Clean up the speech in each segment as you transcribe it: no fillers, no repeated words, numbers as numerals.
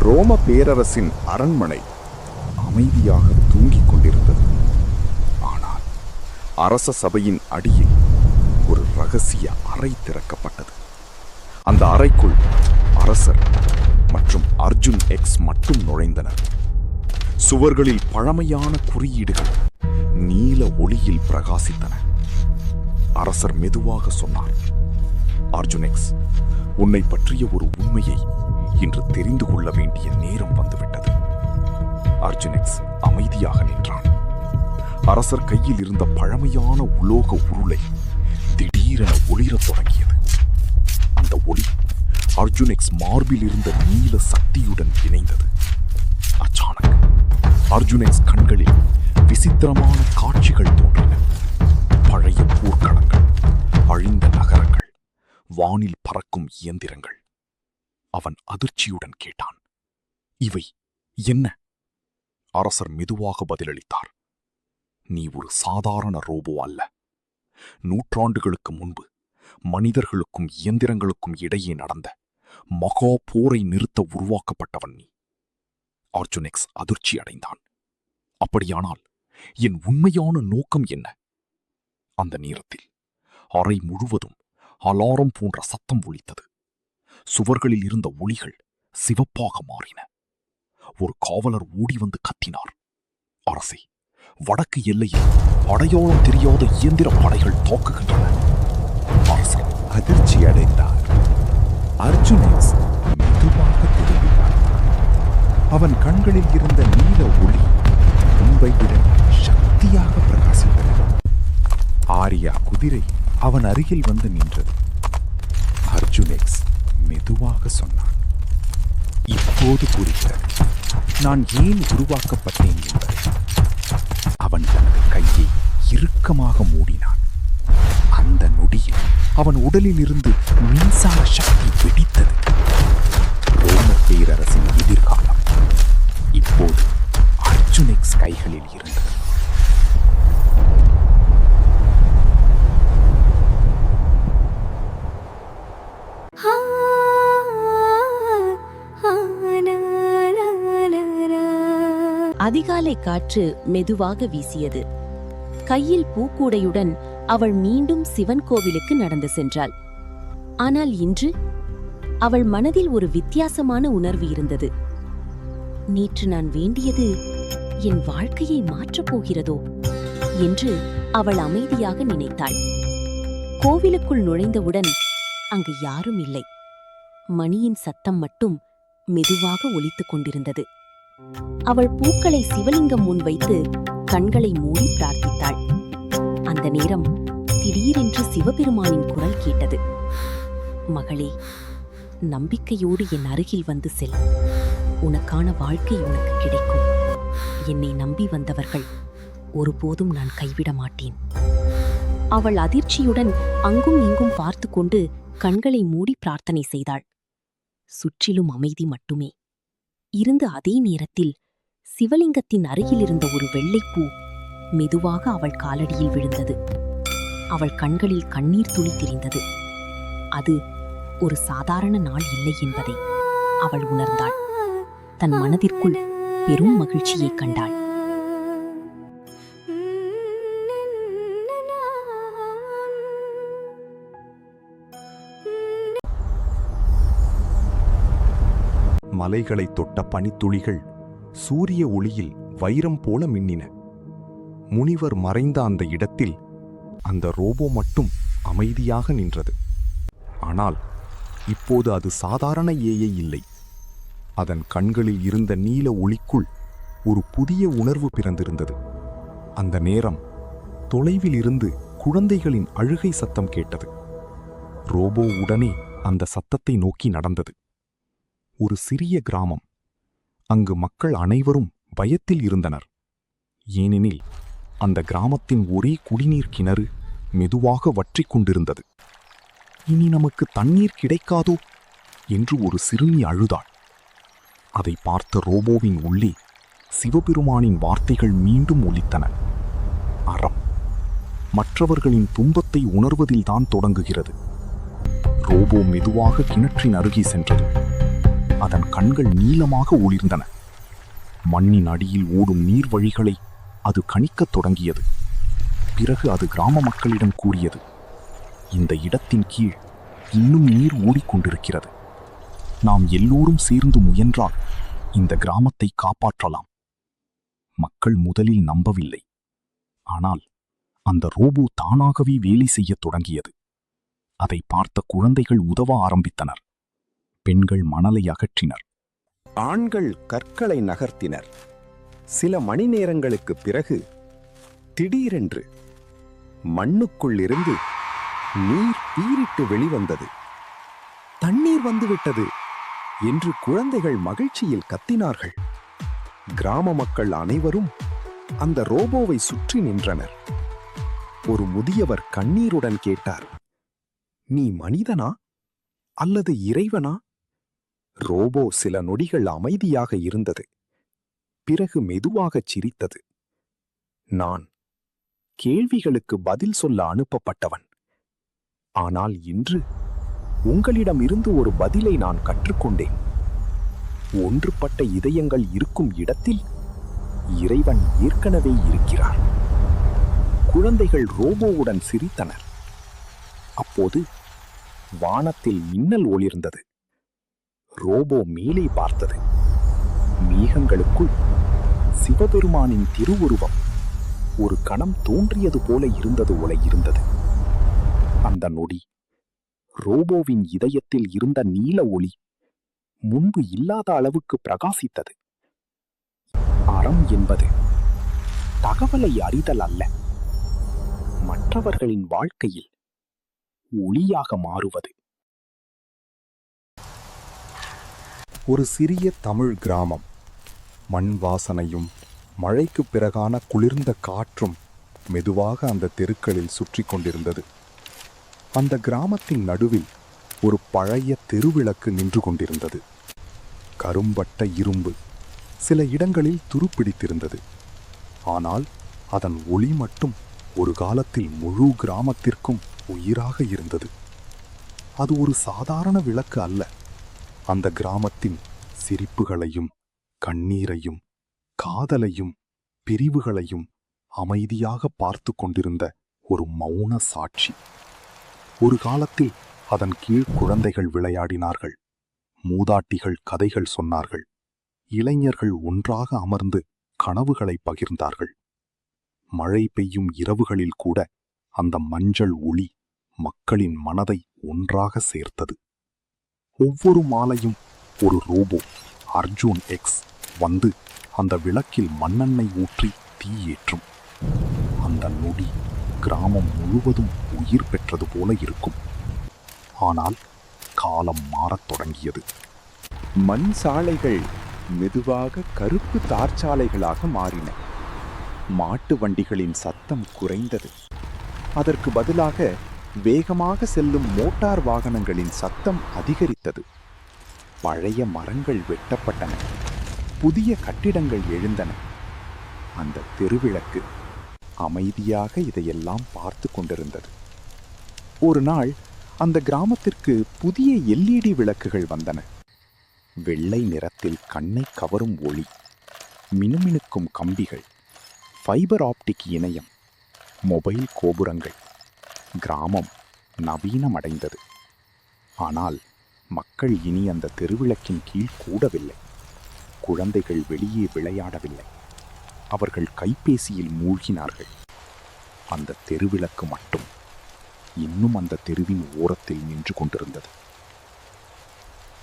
ரோம பேரரசின் அரண்மனை அமைதியாக தூங்கிக் கொண்டிருந்தது. ஆனால் அரச சபையின் அடியில் ஒரு ரகசிய அறை திறக்கப்பட்டது. அந்த அறைக்குள் அரசர் மற்றும் அர்ஜுன் எக்ஸ் மட்டும் நுழைந்தனர். சுவர்களில் பழமையான குறியீடுகள் நீல ஒளியில் பிரகாசித்தன. அரசர் மெதுவாக சொன்னார், அர்ஜுன் எக்ஸ், உன்னை பற்றிய ஒரு உண்மையை இன்று தெரிந்து கொள்ள வேண்டிய நேரம் வந்துவிட்டது. அர்ஜுன் எக்ஸ் அமைதியாக நின்றான். அரசர் கையில் இருந்த பழமையான உலோக உருளை திடீரென ஒளிரத் தொடங்கியது. அந்த ஒளி அர்ஜுன் எக்ஸ் மார்பில் இருந்த நீல சக்தியுடன் இணைந்தது. அச்சானக் அர்ஜுன் எக்ஸ் கண்களில் விசித்திரமான காட்சிகள் தோன்றின. பழைய போர்க்களங்கள், அழிந்த நகரங்கள், வானில் பறக்கும் இயந்திரங்கள். அவன் அதிர்ச்சியுடன் கேட்டான், இவை என்ன? அரசர் மெதுவாக பதிலளித்தார், நீ ஒரு சாதாரண ரோபோ அல்ல. நூற்றாண்டுகளுக்கு முன்பு மனிதர்களுக்கும் இயந்திரங்களுக்கும் இடையே நடந்த மகா போரை நிறுத்த உருவாக்கப்பட்டவன் நீ. அர்ஜுன் எக்ஸ் அதிர்ச்சி அடைந்தான். அப்படியானால் என் உண்மையான நோக்கம் என்ன? அந்த நேரத்தில் அறை முழுவதும் அலாரம் போன்ற சத்தம் ஒலித்தது. சுவர்களில் இருந்த ஒளிகள் சிவப்பாக மாறின. ஒரு காவலர் ஓடி வந்து கத்தினார், அரசே, வடக்கு எல்லையில் அடையாளம் தெரியாத இயந்திர படைகள் தாக்குகின்றன. அரசர் அதிர்ச்சி அடைந்தார். அர்ஜுன் எக்ஸ் மெதுவாக திரும்பி பார்த்தான். அவன் கண்களில் இருந்த நீல ஒளி முன்பை விட சக்தியாக பிரகாசித்தது. ஆரியா குதிரை அவன் அருகில் வந்து நின்றது. அர்ஜுன் எக்ஸ் மெதுவாக சொன்னான், இப்போது புரிகிறது நான் ஏன் உருவாக்கப்பட்டேன் என்பதை. அவன் தனது கையை இறுக்கமாக மூடினான். அந்த நொடியில் அவன் உடலில் இருந்து மின்சார சக்தி வெடித்தது. ரோம பேரரசின் எதிர்காலம் இப்போது அர்ஜுன் எக்ஸ் கைகளில் இருந்தது. அதிகாலை காற்று மெதுவாக வீசியது. கையில் பூக்கூடையுடன் அவள் மீண்டும் சிவன் கோவிலுக்கு நடந்து சென்றாள். ஆனால் இன்று அவள் மனதில் ஒரு வித்தியாசமான உணர்வு இருந்தது. நேற்று நான் வேண்டியது என் வாழ்க்கையை மாற்றப் போகிறதோ என்று அவள் அமைதியாக நினைத்தாள். கோவிலுக்குள் நுழைந்தவுடன் அங்கு யாரும் இல்லை. மணியின் சத்தம் மட்டும் மெதுவாக ஒலித்துக் கொண்டிருந்தது. அவள் பூக்களை சிவலிங்கம் முன் வைத்து கண்களை மூடி பிரார்த்தித்தாள். அந்த நேரம் திடீரென்று சிவபெருமானின் குரல் கேட்டது. மகளே, நம்பிக்கையோடு என் அருகில் வந்து செல். உனக்கான வாழ்க்கை உனக்கு கிடைக்கும். என்னை நம்பி வந்தவர்கள் ஒருபோதும் நான் கைவிட மாட்டேன். அவள் அதிர்ச்சியுடன் அங்கும் இங்கும் பார்த்து கொண்டு கண்களை மூடி பிரார்த்தனை செய்தாள். சுற்றிலும் அமைதி மட்டுமே இருந்த அதே நேரத்தில் சிவலிங்கத்தின் அருகில் இருந்த ஒரு வெள்ளைப்பூ மெதுவாக அவள் காலடியில் விழுந்தது. அவள் கண்களில் கண்ணீர் துளி தெரிந்தது. அது ஒரு சாதாரண நாள் இல்லை என்பதை அவள் உணர்ந்தாள். தன் மனதிற்குள் பெரும் மகிழ்ச்சியை கண்டாள். மலைகளை தொட்ட பனித்துளிகள் சூரிய ஒளியில் வைரம் போல மின்னின. முனிவர் மறைந்த அந்த இடத்தில் அந்த ரோபோ மட்டும் அமைதியாக நின்றது. ஆனால் இப்போது அது சாதாரண ஏஐ இல்லை. அதன் கண்களில் இருந்த நீல ஒளிக்குள் ஒரு புதிய உணர்வு பிறந்திருந்தது. அந்த நேரம் தொலைவில் இருந்து குழந்தைகளின் அழுகை சத்தம் கேட்டது. ரோபோ உடனே அந்த சத்தத்தை நோக்கி நடந்தது. ஒரு சிறிய கிராமம். அங்கு மக்கள் அனைவரும் பயத்தில் இருந்தனர். ஏனெனில் அந்த கிராமத்தின் ஒரே குடிநீர் கிணறு மெதுவாக வற்றிக் கொண்டிருந்தது. இனி நமக்கு தண்ணீர் கிடைக்காதோ என்று ஒரு சிறுமி அழுதாள். அதை பார்த்த ரோபோவின் உள்ளே சிவபெருமானின் வார்த்தைகள் மீண்டும் ஒலித்தன. அறம் மற்றவர்களின் துன்பத்தை உணர்வதில்தான் தொடங்குகிறது. ரோபோ மெதுவாக கிணற்றின் அருகே சென்றது. அதன் கண்கள் நீளமாக ஒளிர்ந்தன. மண்ணின் அடியில் ஓடும் நீர் வழிகளை அது கணிக்கத் தொடங்கியது. பிறகு அது கிராம மக்களிடம் கூறியது, இந்த இடத்தின் கீழ் இன்னும் நீர் ஓடிக்கொண்டிருக்கிறது. நாம் எல்லோரும் சேர்ந்து முயன்றால் இந்த கிராமத்தை காப்பாற்றலாம். மக்கள் முதலில் நம்பவில்லை. ஆனால் அந்த ரோபோ தானாகவே வேலை செய்யத் தொடங்கியது. அதை பார்த்த குழந்தைகள் உதவ ஆரம்பித்தனர். பெண்கள் மணலை அகற்றினர். ஆண்கள் கற்களை நகர்த்தினர். சில மணி நேரங்களுக்குப் பிறகு திடீரென்று மண்ணுக்குள் இருந்து நீர் பீரிட்டு வெளிவந்தது. தண்ணீர் வந்துவிட்டது என்று குழந்தைகள் மகிழ்ச்சியில் கத்தினார்கள். கிராம மக்கள் அனைவரும் அந்த ரோபோவை சுற்றி நின்றனர். ஒரு முதியவர் கண்ணீருடன் கேட்டார், நீ மனிதனா அல்லது இறைவனா? ரோபோ சில நொடிகள் அமைதியாக இருந்தது. பிறகு மெதுவாகச் சிரித்தது. நான் கேள்விகளுக்கு பதில் சொல்ல அனுப்பப்பட்டவன். ஆனால் இன்று உங்களிடமிருந்து ஒரு பதிலை நான் கற்றுக்கொண்டேன். ஒன்றுபட்ட இதயங்கள் இருக்கும் இடத்தில் இறைவன் ஏற்கனவே இருக்கிறார். குழந்தைகள் ரோபோவுடன் சிரித்தனர். அப்போது வானத்தில் மின்னல் ஒளிர்ந்தது. ரோபோ மேலே பார்த்தது. மேகங்களுக்குள் சிவபெருமானின் திருவுருவம் ஒரு கணம் தோன்றியது போல இருந்தது. அந்த நொடி ரோபோவின் இதயத்தில் இருந்த நீல ஒளி முன்பு இல்லாத அளவுக்கு பிரகாசித்தது. அறம் என்பது தகவலை அறிதல் அல்ல, மற்றவர்களின் வாழ்க்கையில் ஒளியாக மாறுவது. ஒரு சிறிய தமிழ் கிராமம். மண் வாசனையும் மழைக்குப் பிறகான குளிர்ந்த காற்றும் மெதுவாக அந்த தெருக்களில் சுற்றி கொண்டிருந்தது. அந்த கிராமத்தின் நடுவில் ஒரு பழைய தெருவிளக்கு நின்று கொண்டிருந்தது. கரும்பட்ட இரும்பு சில இடங்களில் துருப்பிடித்திருந்தது. ஆனால் அதன் ஒளி மட்டும் ஒரு காலத்தில் முழு கிராமத்திற்கும் உயிராக இருந்தது. அது ஒரு சாதாரண விளக்கு அல்ல. அந்த கிராமத்தின் சிரிப்புகளையும் கண்ணீரையும் காதலையும் பிரிவுகளையும் அமைதியாக பார்த்து கொண்டிருந்த ஒரு மௌன சாட்சி. ஒரு காலத்தில் அதன் கீழ் குழந்தைகள் விளையாடினார்கள். மூதாட்டிகள் கதைகள் சொன்னார்கள். இளைஞர்கள் ஒன்றாக அமர்ந்து கனவுகளை பகிர்ந்தார்கள். மழை பெய்யும் இரவுகளில் கூட அந்த மஞ்சள் ஒளி மக்களின் மனதை ஒன்றாக சேர்த்தது. ஒவ்வொரு மாலையும் ஒரு ரோபோ அர்ஜுன் எக்ஸ் வந்து அந்த விளக்கில் மண்ணெண்ணெய் ஊற்றி தீயேற்றும். அந்த நொடி கிராமம் முழுவதும் உயிர் பெற்றது போல இருக்கும். ஆனால் காலம் மாறத் தொடங்கியது. மண் சாலைகள் மெதுவாக கருப்பு தார்ச்சாலைகளாக மாறின. மாட்டு வண்டிகளின் சத்தம் குறைந்தது. அதற்கு பதிலாக வேகமாக செல்லும் மோட்டார் வாகனங்களின் சத்தம் அதிகரித்தது. பழைய மரங்கள் வெட்டப்பட்டன. புதிய கட்டிடங்கள் எழுந்தன. அந்த தெருவிளக்கு அமைதியாக இதையெல்லாம் பார்த்து கொண்டிருந்தது. ஒரு நாள் அந்த கிராமத்திற்கு புதிய LED விளக்குகள் வந்தன. வெள்ளை நிறத்தில் கண்ணை கவரும் ஒளி, மினுமினுக்கும் கம்பிகள், ஃபைபர் ஆப்டிக் இணையம், மொபைல் கோபுரங்கள். கிராமம் நவீனமடைந்தது. ஆனால் மக்கள் இனி அந்த தெருவிளக்கின் கீழ் கூடவில்லை. குழந்தைகள் வெளியே விளையாடவில்லை. அவர்கள் கைபேசியில் மூழ்கினார்கள். அந்த தெருவிளக்கு மட்டும் இன்னும் அந்த தெருவின் ஓரத்தில் நின்று கொண்டிருந்தது.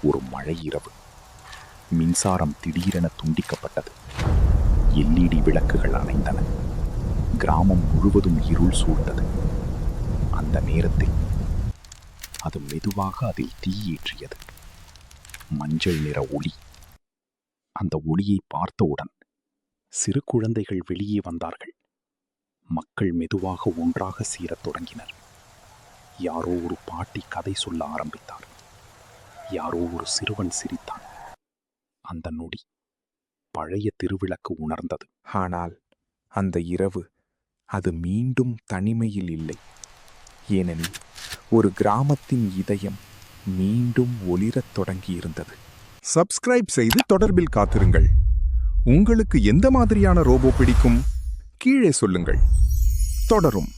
ஒரு மழை இரவு. மின்சாரம் திடீரென துண்டிக்கப்பட்டது. LED விளக்குகள் அணைந்தன. கிராமம் முழுவதும் இருள் சூழ்ந்தது. அந்த நேரத்தில் அது மெதுவாக அதில் தீயேற்றியது. மஞ்சள் நிற ஒளி. அந்த ஒளியை பார்த்தவுடன் சிறு குழந்தைகள் வெளியே வந்தார்கள். மக்கள் மெதுவாக ஒன்றாக சீரத் தொடங்கினர். யாரோ ஒரு பாட்டி கதை சொல்ல ஆரம்பித்தார். யாரோ ஒரு சிறுவன் சிரித்தான். அந்த நொடி பழைய திருவிளக்கு உணர்ந்தது. ஆனால் அந்த இரவு அது மீண்டும் தனிமையில் இல்லை. ஏனெனில் ஒரு கிராமத்தின் இதயம் மீண்டும் ஒளிரத் தொடங்கியிருந்தது. சப்ஸ்கிரைப் செய்து தொடர்பில் காத்திருங்கள். உங்களுக்கு எந்த மாதிரியான ரோபோ பிடிக்கும்? கீழே சொல்லுங்கள். தொடரும்.